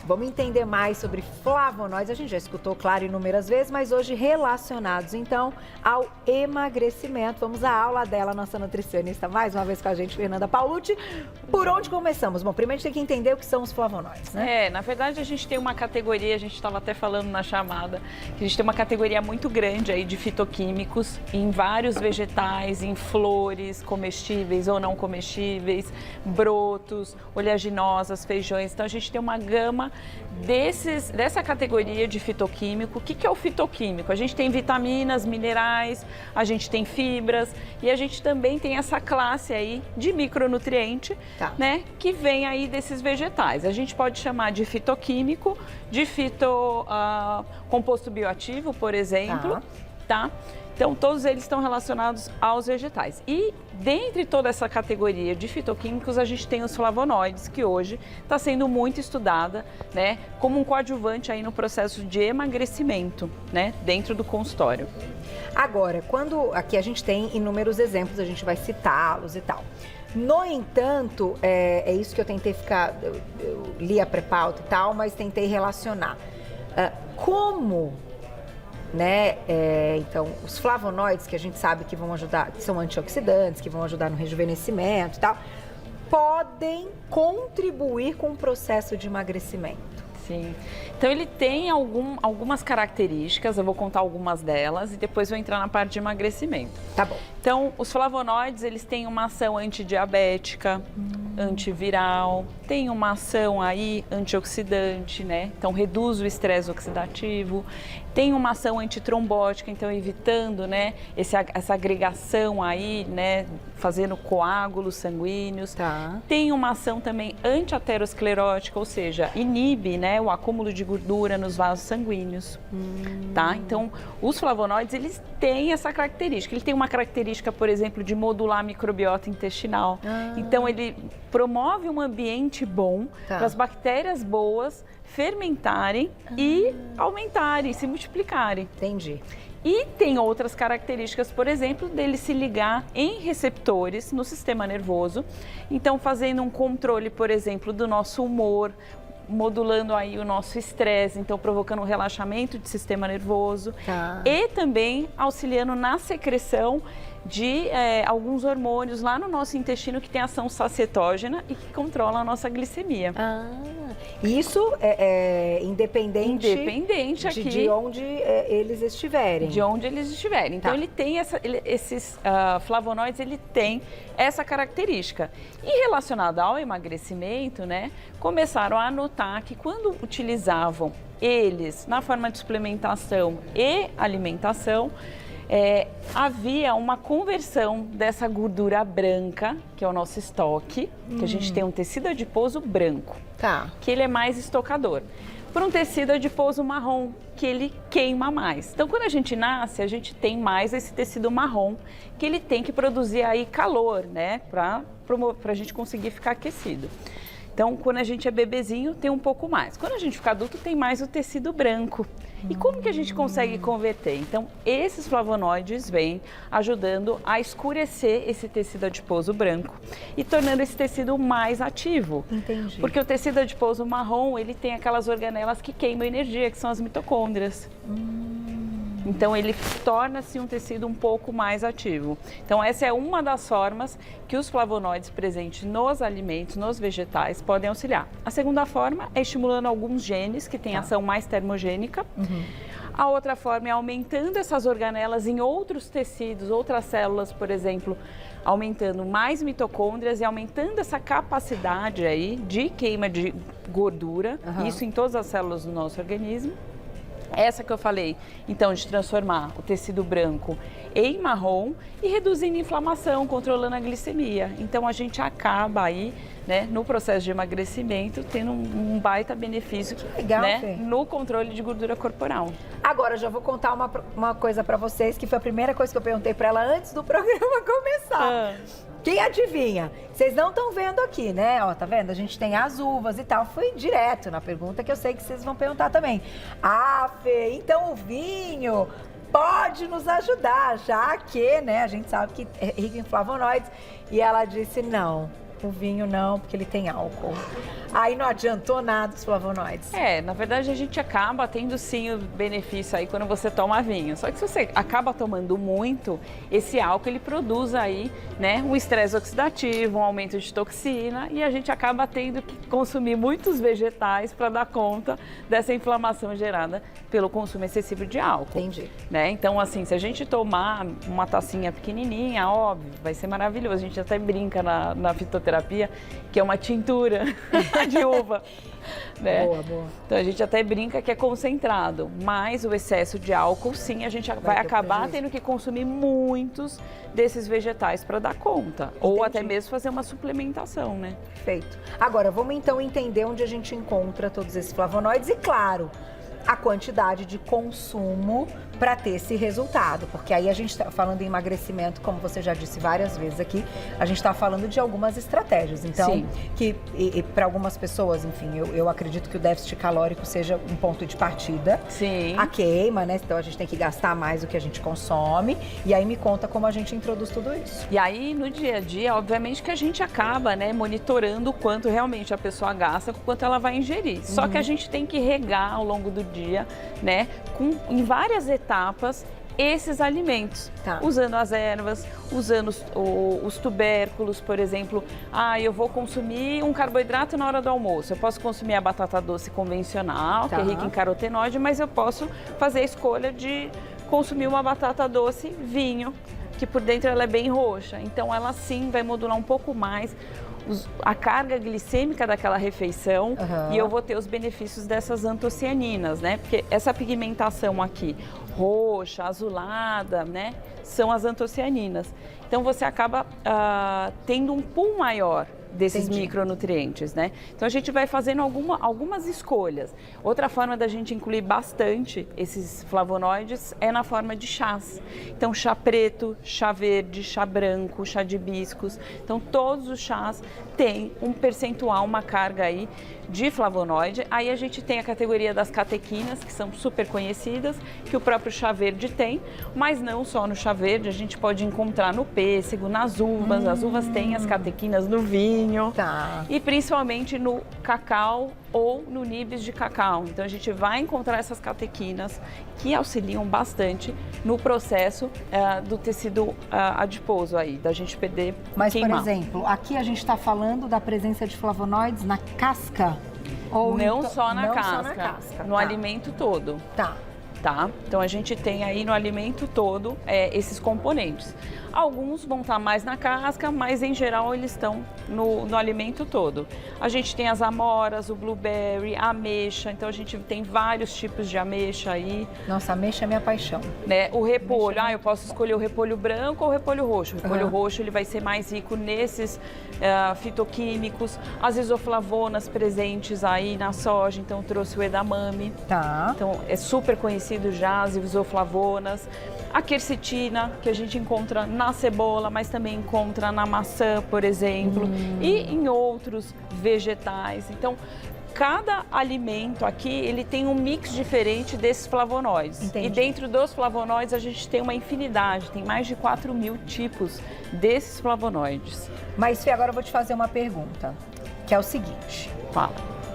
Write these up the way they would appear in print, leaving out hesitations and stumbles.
Vamos entender mais sobre flavonoides. A gente já escutou, claro, inúmeras vezes, mas hoje relacionados, então, ao emagrecimento. Vamos à aula dela, nossa nutricionista, mais uma vez com a gente, Fernanda Paulucci. Por onde começamos? Bom, primeiro a gente tem que entender o que são os flavonoides, né? Na verdade a gente tem uma categoria, a gente estava até falando na chamada, que a gente tem uma categoria muito grande aí de fitoquímicos em vários vegetais, em flores comestíveis ou não comestíveis, brotos, oleaginosas, feijões. Então a gente tem uma gama dessa categoria de fitoquímico. O que é o fitoquímico? A gente tem vitaminas, minerais, a gente tem fibras e a gente também tem essa classe aí de micronutriente, né, que vem aí desses vegetais. A gente pode chamar de fitoquímico, de composto bioativo, por exemplo, tá? Então, todos eles estão relacionados aos vegetais. E, dentre toda essa categoria de fitoquímicos, a gente tem os flavonoides, que hoje está sendo muito estudada, né, como um coadjuvante aí no processo de emagrecimento, né, dentro do consultório. Agora, quando aqui a gente tem inúmeros exemplos, a gente vai citá-los e tal. No entanto, é isso que eu tentei ficar, eu li a pré-pauta e tal, mas tentei relacionar. Como... né? Então, os flavonoides que a gente sabe que vão ajudar, que são antioxidantes, que vão ajudar no rejuvenescimento e tal, podem contribuir com o processo de emagrecimento. Sim. Então ele tem algumas características, eu vou contar algumas delas e depois vou entrar na parte de emagrecimento. Tá bom. Então, os flavonoides, eles têm uma ação antidiabética, antiviral, tem uma ação aí antioxidante, né? Então reduz o estresse oxidativo, tem uma ação antitrombótica, então evitando, né, essa agregação aí, né, fazendo coágulos sanguíneos. Tem uma ação também antiaterosclerótica, ou seja, inibe, né, o acúmulo de gordura nos vasos sanguíneos, tá? Então, os flavonoides, eles têm essa característica. Ele tem uma característica, por exemplo, de modular a microbiota intestinal. Então, ele promove um ambiente bom para as bactérias boas fermentarem e aumentarem, se multiplicarem. Entendi. E tem outras características, por exemplo, dele se ligar em receptores no sistema nervoso. Então, fazendo um controle, por exemplo, do nosso humor, modulando aí o nosso estresse, então provocando um relaxamento do sistema nervoso e também auxiliando na secreção de alguns hormônios lá no nosso intestino que tem ação sacietógena e que controla a nossa glicemia. Isso é independente aqui de onde eles estiverem. De onde eles estiverem. Então ele tem esses flavonoides, ele tem essa característica. E relacionado ao emagrecimento, né, começaram a notar que quando utilizavam eles na forma de suplementação e alimentação, havia uma conversão dessa gordura branca, que é o nosso estoque, que a gente tem um tecido adiposo branco, que ele é mais estocador, por um tecido adiposo marrom, que ele queima mais. Então, quando a gente nasce, a gente tem mais esse tecido marrom, que ele tem que produzir aí calor, né, para a gente conseguir ficar aquecido. Então, quando a gente é bebezinho, tem um pouco mais. Quando a gente fica adulto, tem mais o tecido branco. E como que a gente consegue converter? Então, esses flavonoides vêm ajudando a escurecer esse tecido adiposo branco e tornando esse tecido mais ativo. Entendi. Porque o tecido adiposo marrom, ele tem aquelas organelas que queimam energia, que são as mitocôndrias. Então, ele torna-se um tecido um pouco mais ativo. Então, essa é uma das formas que os flavonoides presentes nos alimentos, nos vegetais, podem auxiliar. A segunda forma é estimulando alguns genes que têm ação mais termogênica. A outra forma é aumentando essas organelas em outros tecidos, outras células, por exemplo, aumentando mais mitocôndrias e aumentando essa capacidade aí de queima de gordura, isso em todas as células do nosso organismo. Essa que eu falei, então, de transformar o tecido branco em marrom e reduzindo a inflamação, controlando a glicemia. Então, a gente acaba aí, né, no processo de emagrecimento, tendo um baita benefício, legal, né, no controle de gordura corporal. Agora, já vou contar uma coisa pra vocês, que foi a primeira coisa que eu perguntei pra ela antes do programa começar. Quem adivinha? Vocês não estão vendo aqui, né? Ó, tá vendo? A gente tem as uvas e tal. Fui direto na pergunta que eu sei que vocês vão perguntar também. Fê, então o vinho pode nos ajudar, já que, né, a gente sabe que é rico em flavonoides. E ela disse não. O vinho não, porque ele tem álcool. aí não adiantou nada os flavonoides. Na verdade a gente acaba tendo sim o benefício aí quando você toma vinho. Só que se você acaba tomando muito, esse álcool ele produz aí, né, um estresse oxidativo, um aumento de toxina e a gente acaba tendo que consumir muitos vegetais para dar conta dessa inflamação gerada pelo consumo excessivo de álcool. Entendi. Né? Então, assim, se a gente tomar uma tacinha pequenininha, óbvio, vai ser maravilhoso. A gente até brinca na fitoterapia que é uma tintura de uva. Né? Boa, boa. Então a gente até brinca que é concentrado, mas o excesso de álcool, sim, a gente vai acabar tendo que consumir muitos desses vegetais para dar conta. Entendi. Ou até mesmo fazer uma suplementação, né? Perfeito. Agora, vamos então entender onde a gente encontra todos esses flavonoides e, claro, a quantidade de consumo para ter esse resultado, porque aí a gente está falando em emagrecimento, como você já disse várias vezes aqui, a gente está falando de algumas estratégias, então, sim, que para algumas pessoas, enfim, eu acredito que o déficit calórico seja um ponto de partida, sim, a queima, né, então a gente tem que gastar mais do que a gente consome, e aí me conta como a gente introduz tudo isso. E aí, no dia a dia, obviamente que a gente acaba, né, monitorando o quanto realmente a pessoa gasta, o quanto ela vai ingerir, só que a gente tem que regar ao longo do dia, né, em várias etapas, esses alimentos, usando as ervas, usando os tubérculos, por exemplo. Eu vou consumir um carboidrato na hora do almoço. Eu posso consumir a batata doce convencional, que é rica em carotenoide, mas eu posso fazer a escolha de consumir uma batata doce vinho, que por dentro ela é bem roxa. Então ela sim vai modular um pouco mais a carga glicêmica daquela refeição e eu vou ter os benefícios dessas antocianinas, né? Porque essa pigmentação aqui, roxa, azulada, né? São as antocianinas. Então você acaba tendo um pool maior desses micronutrientes, né? Então a gente vai fazendo algumas escolhas. Outra forma da gente incluir bastante esses flavonoides é na forma de chás. Então chá preto, chá verde, chá branco, chá de hibiscus. Então todos os chás têm um percentual, uma carga aí de flavonoide. Aí a gente tem a categoria das catequinas, que são super conhecidas, que o próprio chá verde tem, mas não só no chá verde, a gente pode encontrar no pêssego, nas uvas. As uvas têm as catequinas no vinho. E principalmente no cacau ou no nibs de cacau. Então a gente vai encontrar essas catequinas que auxiliam bastante no processo do tecido adiposo aí, da gente perder, Mas, queimar. por exemplo, aqui a gente está falando da presença de flavonoides na casca? Ou não só na casca, só na casca, no alimento todo. Tá. Então a gente tem aí no alimento todo esses componentes. Alguns vão estar mais na casca, mas em geral eles estão no alimento todo. A gente tem as amoras, o blueberry, a ameixa, então a gente tem vários tipos de ameixa aí. Nossa, ameixa é minha paixão. Né? O repolho, eu posso escolher o repolho branco ou o repolho roxo. O repolho roxo ele vai ser mais rico nesses fitoquímicos, as isoflavonas presentes aí na soja, então trouxe o edamame. Então é super conhecido já as isoflavonas. A quercetina, que a gente encontra na cebola, mas também encontra na maçã, por exemplo, e em outros vegetais. Então, cada alimento aqui, ele tem um mix diferente desses flavonoides. Entendi. E dentro dos flavonoides, a gente tem uma infinidade, tem mais de 4.000 tipos desses flavonoides. Mas, Fê, agora eu vou te fazer uma pergunta, que é o seguinte. Fala.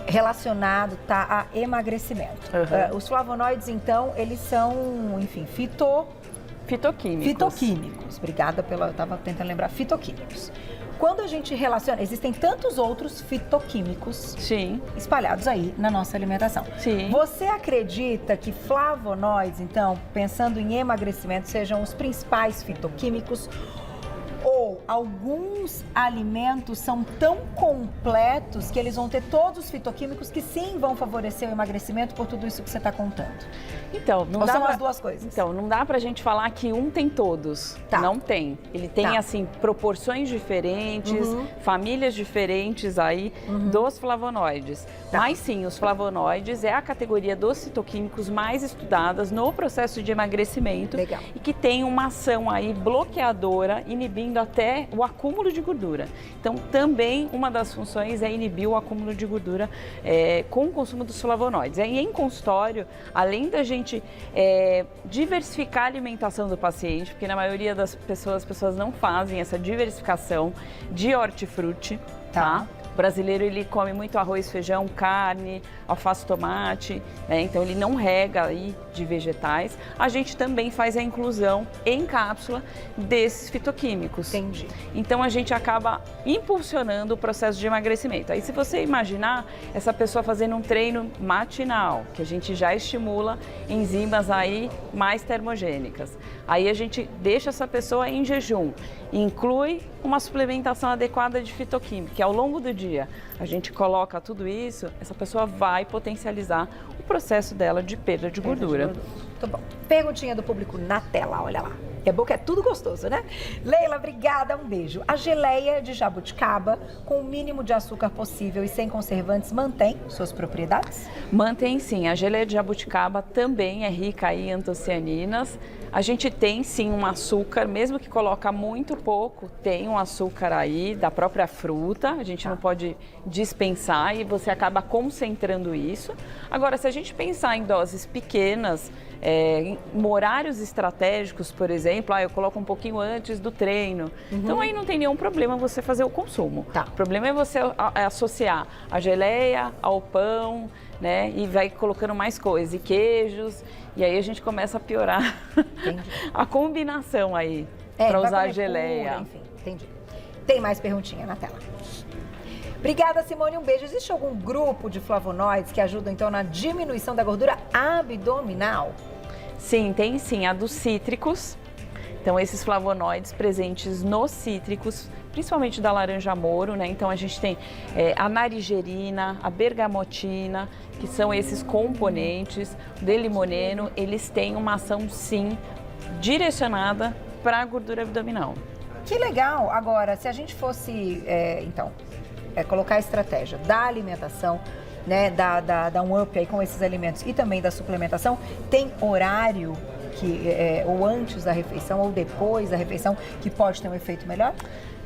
Relacionado a emagrecimento. Os flavonoides, então, eles são, enfim, fitoquímicos. Fitoquímicos. Obrigada eu estava tentando lembrar. Fitoquímicos. Quando a gente relaciona, existem tantos outros fitoquímicos espalhados aí na nossa alimentação. Sim. Você acredita que flavonoides, então, pensando em emagrecimento, sejam os principais fitoquímicos? Ou alguns alimentos são tão completos que eles vão ter todos os fitoquímicos que sim vão favorecer o emagrecimento por tudo isso que você está contando? Então, não Ou dá são as duas coisas? Então, não dá pra gente falar que um tem todos. Não tem. Ele tem, assim, proporções diferentes, famílias diferentes aí dos flavonoides. Mas sim, os flavonoides é a categoria dos fitoquímicos mais estudadas no processo de emagrecimento. Legal. E que tem uma ação aí bloqueadora, inibindo até o acúmulo de gordura. Então, também uma das funções é inibir o acúmulo de gordura com o consumo dos flavonoides. E em consultório, além da gente diversificar a alimentação do paciente, porque na maioria das pessoas, as pessoas não fazem essa diversificação de hortifruti, tá? O brasileiro, ele come muito arroz, feijão, carne, alface, tomate, né? Então ele não rega aí de vegetais. A gente também faz a inclusão em cápsula desses fitoquímicos. Entendi. Então a gente acaba impulsionando o processo de emagrecimento. Aí se você imaginar essa pessoa fazendo um treino matinal, que a gente já estimula enzimas aí mais termogênicas. Aí a gente deixa essa pessoa em jejum, inclui uma suplementação adequada de fitoquímica, que ao longo do dia a gente coloca tudo isso, essa pessoa vai potencializar o processo dela de perda de gordura. Muito bom. Perguntinha do público na tela, olha lá. É bom que é tudo gostoso, né? Leila, obrigada, um beijo. A geleia de jabuticaba, com o mínimo de açúcar possível e sem conservantes, mantém suas propriedades? Mantém sim. A geleia de jabuticaba também é rica em antocianinas. A gente tem sim um açúcar, mesmo que coloca muito pouco, tem um açúcar aí da própria fruta, a gente não pode dispensar e você acaba concentrando isso. Agora, se a gente pensar em doses pequenas, em horários estratégicos, por exemplo, eu coloco um pouquinho antes do treino. Então aí não tem nenhum problema você fazer o consumo. Tá. O problema é você associar a geleia ao pão, né? E vai colocando mais coisas, e queijos, e aí a gente começa a piorar a combinação aí para usar a geleia. Pura, enfim, entendi. Tem mais perguntinha na tela. Obrigada, Simone, um beijo. Existe algum grupo de flavonoides que ajudam, então, na diminuição da gordura abdominal? Sim, tem sim. A dos cítricos. Então, esses flavonoides presentes nos cítricos, principalmente da laranja moro, né? Então, a gente tem a narigerina, a bergamotina, que são esses componentes. O D-limoneno, eles têm uma ação, sim, direcionada para a gordura abdominal. Que legal! Agora, se a gente fosse, colocar a estratégia da alimentação, né, dar um up aí com esses alimentos e também da suplementação, tem horário que ou antes da refeição ou depois da refeição que pode ter um efeito melhor?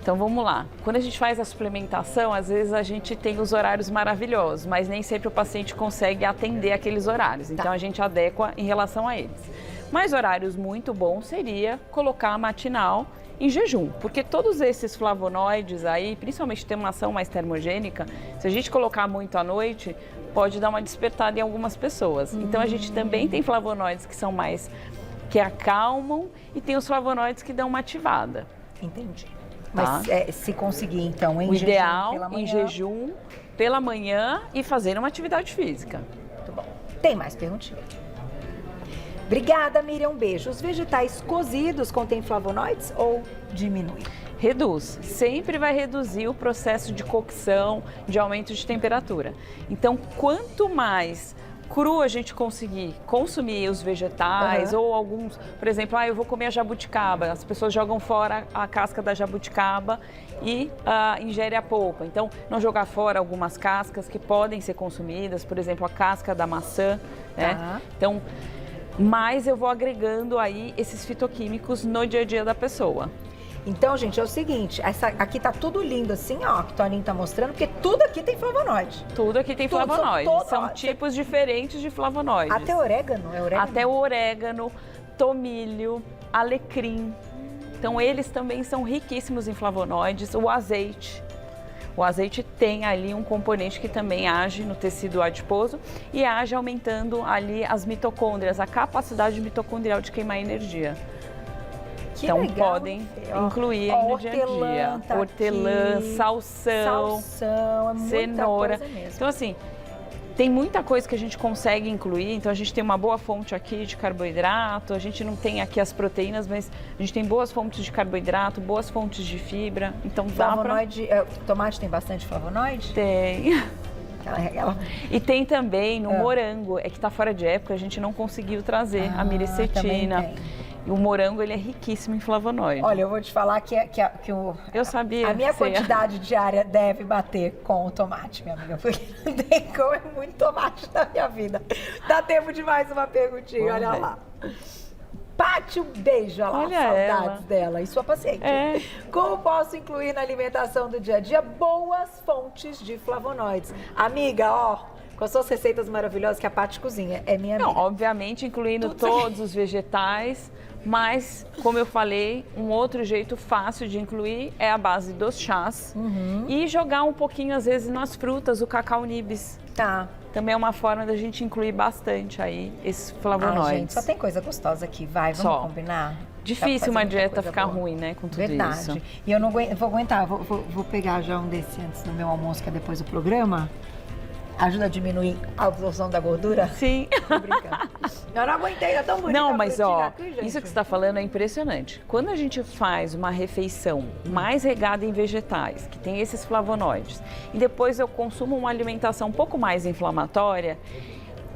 Então vamos lá. Quando a gente faz a suplementação, às vezes a gente tem os horários maravilhosos, mas nem sempre o paciente consegue atender aqueles horários. Então a gente adequa em relação a eles. Mas horários muito bons seria colocar a matinal em jejum, porque todos esses flavonoides aí, principalmente tem uma ação mais termogênica, se a gente colocar muito à noite, pode dar uma despertada em algumas pessoas. Então a gente também tem flavonoides que são mais, que acalmam, e tem os flavonoides que dão uma ativada. Entendi. Mas se conseguir, então, o ideal, em jejum, pela manhã e fazer uma atividade física. Muito bom. Tem mais perguntinha? Obrigada, Miriam. Um beijo. Os vegetais cozidos contêm flavonoides ou diminui? Reduz. Sempre vai reduzir o processo de cocção, de aumento de temperatura. Então, quanto mais cru a gente conseguir consumir os vegetais ou alguns, por exemplo, eu vou comer a jabuticaba, as pessoas jogam fora a casca da jabuticaba e ingerem a polpa. Então, não jogar fora algumas cascas que podem ser consumidas, por exemplo, a casca da maçã, né? Então, mas eu vou agregando aí esses fitoquímicos no dia a dia da pessoa. Então, gente, é o seguinte, aqui tá tudo lindo assim, ó, que o Toninho tá mostrando, porque tudo aqui tem flavonoide. Tudo aqui tem flavonoide. São tipos diferentes de flavonoides. Até orégano, Até o orégano, tomilho, alecrim. Então, eles também são riquíssimos em flavonoides. O azeite. O azeite tem ali um componente que também age no tecido adiposo e age aumentando ali as mitocôndrias, a capacidade mitocondrial de queimar energia. Que então legal, podem incluir aí no dia a dia. Tá hortelã, aqui, salsão, é muita cenoura. Coisa mesmo. Então assim, tem muita coisa que a gente consegue incluir, então a gente tem uma boa fonte aqui de carboidrato, a gente não tem aqui as proteínas, mas a gente tem boas fontes de carboidrato, boas fontes de fibra, então flavonoide, tomate tem bastante flavonoide? Tem. E tem também no morango, é que está fora de época, a gente não conseguiu trazer a miricetina. E o morango, ele é riquíssimo em flavonoide. Olha, eu vou te falar que eu sabia. A minha quantidade diária deve bater com o tomate, minha amiga, porque não tem como, é muito tomate na minha vida. Dá tempo de mais uma perguntinha, olha lá. Pati, um beijo, olha lá, saudades dela e sua paciente. Como posso incluir na alimentação do dia a dia boas fontes de flavonoides? Amiga, com as suas receitas maravilhosas que a Paty cozinha. É minha amiga. Não, obviamente incluindo todos os vegetais, mas, como eu falei, um outro jeito fácil de incluir é a base dos chás. E jogar um pouquinho, às vezes, nas frutas, o cacau nibs. Tá. Também é uma forma da gente incluir bastante aí esses flavonoides. Gente, só tem coisa gostosa aqui, vamos combinar? Difícil uma dieta ficar ruim, né, com tudo isso. E eu não vou aguentar, vou pegar já um desse antes do meu almoço, que é depois do programa. Ajuda a diminuir a absorção da gordura? Sim. Tô brincando. Eu não aguentei, é tão bonito. Não, mas ó, isso que você está falando é impressionante. Quando a gente faz uma refeição mais regada em vegetais, que tem esses flavonoides, e depois eu consumo uma alimentação um pouco mais inflamatória,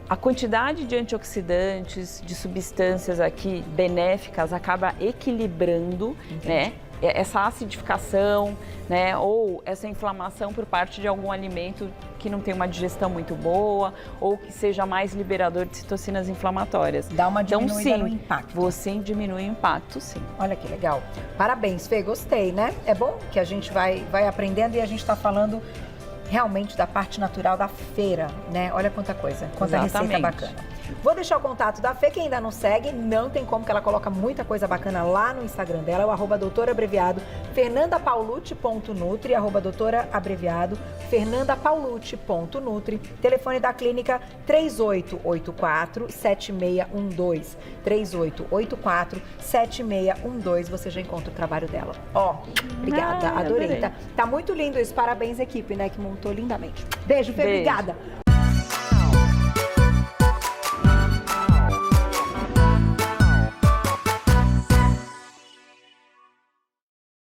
a quantidade de antioxidantes, de substâncias aqui benéficas acaba equilibrando, né? Essa acidificação, né, ou essa inflamação por parte de algum alimento que não tem uma digestão muito boa ou que seja mais liberador de citocinas inflamatórias. Dá uma diminuída então, sim, no impacto. Você diminui o impacto, sim. Olha que legal. Parabéns, Fê, gostei, né? É bom que a gente vai aprendendo e a gente está falando realmente da parte natural da feira, né? Olha quanta coisa, quanta receita bacana. Vou deixar o contato da Fê, quem ainda não segue, não tem como, que ela coloca muita coisa bacana lá no Instagram dela, é o @doutoraabreviado, fernandapaulucci.nutri, @doutoraabreviado, fernandapaulucci.nutri, telefone da clínica 3884-7612, 3884-7612, você já encontra o trabalho dela. Ó, obrigada, adorei. Tá muito lindo isso, parabéns equipe, né, que montou lindamente. Beijo, Fê, obrigada.